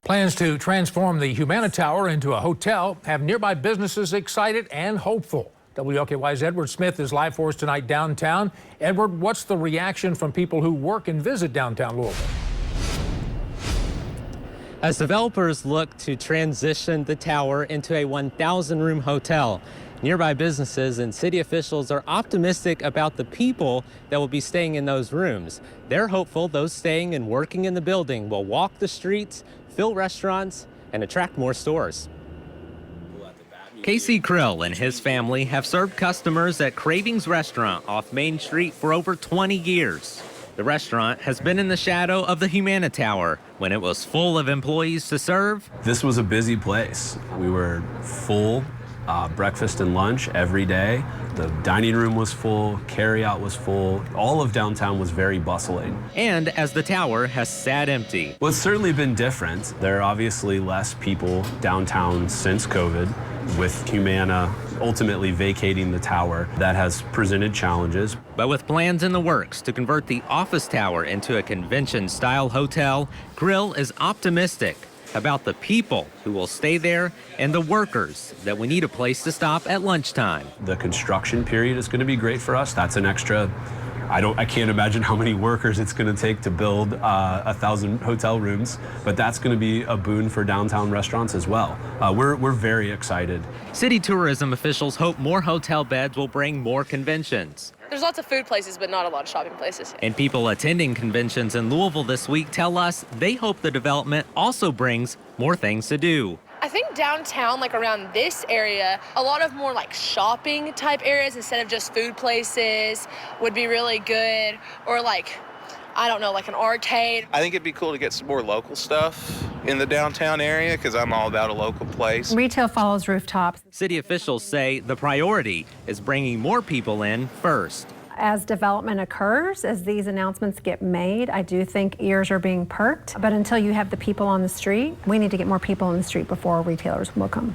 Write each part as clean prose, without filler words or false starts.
Plans to transform the Humana Tower into a hotel have nearby businesses excited and hopeful. WLKY's Edward Smith is live for us tonight downtown. Edward, what's the reaction from people who work and visit downtown Louisville? As developers look to transition the tower into a 1,000-room hotel, nearby businesses and city officials are optimistic about the people that will be staying in those rooms. They're hopeful those staying and working in the building will walk the streets, fill restaurants, and attract more stores. Casey Krill and his family have served customers at Cravings Restaurant off Main Street for over 20 years. The restaurant has been in the shadow of the Humana Tower when it was full of employees to serve. This was a busy place. We were full, breakfast and lunch every day. The dining room was full, carryout was full. All of downtown was very bustling. And as the tower has sat empty. Well, it's certainly been different. There are obviously less people downtown since COVID, with Humana ultimately vacating the tower. That has presented challenges. But with plans in the works to convert the office tower into a convention-style hotel, Krill is optimistic about the people who will stay there and the workers that we need a place to stop at lunchtime. The construction period is going to be great for us. That's an extra, I can't imagine how many workers it's going to take to build 1,000 hotel rooms, but that's going to be a boon for downtown restaurants as well. We're very excited. City tourism officials hope more hotel beds will bring more conventions. There's lots of food places, but not a lot of shopping places. And people attending conventions in Louisville this week tell us they hope the development also brings more things to do. I think downtown, like around this area, a lot of more like shopping type areas instead of just food places would be really good. Or like, I don't know, like an arcade. I think it'd be cool to get some more local stuff in the downtown area because I'm all about a local place. Retail follows rooftops. City officials say the priority is bringing more people in first. As development occurs, as these announcements get made, I do think ears are being perked. But until you have the people on the street, we need to get more people on the street before retailers will come.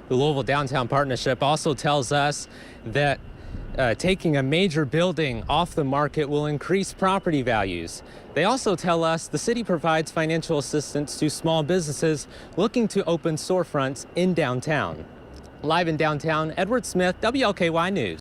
The Louisville Downtown Partnership also tells us that taking a major building off the market will increase property values. They also tell us the city provides financial assistance to small businesses looking to open storefronts in downtown. Live in downtown, Edward Smith, WLKY News.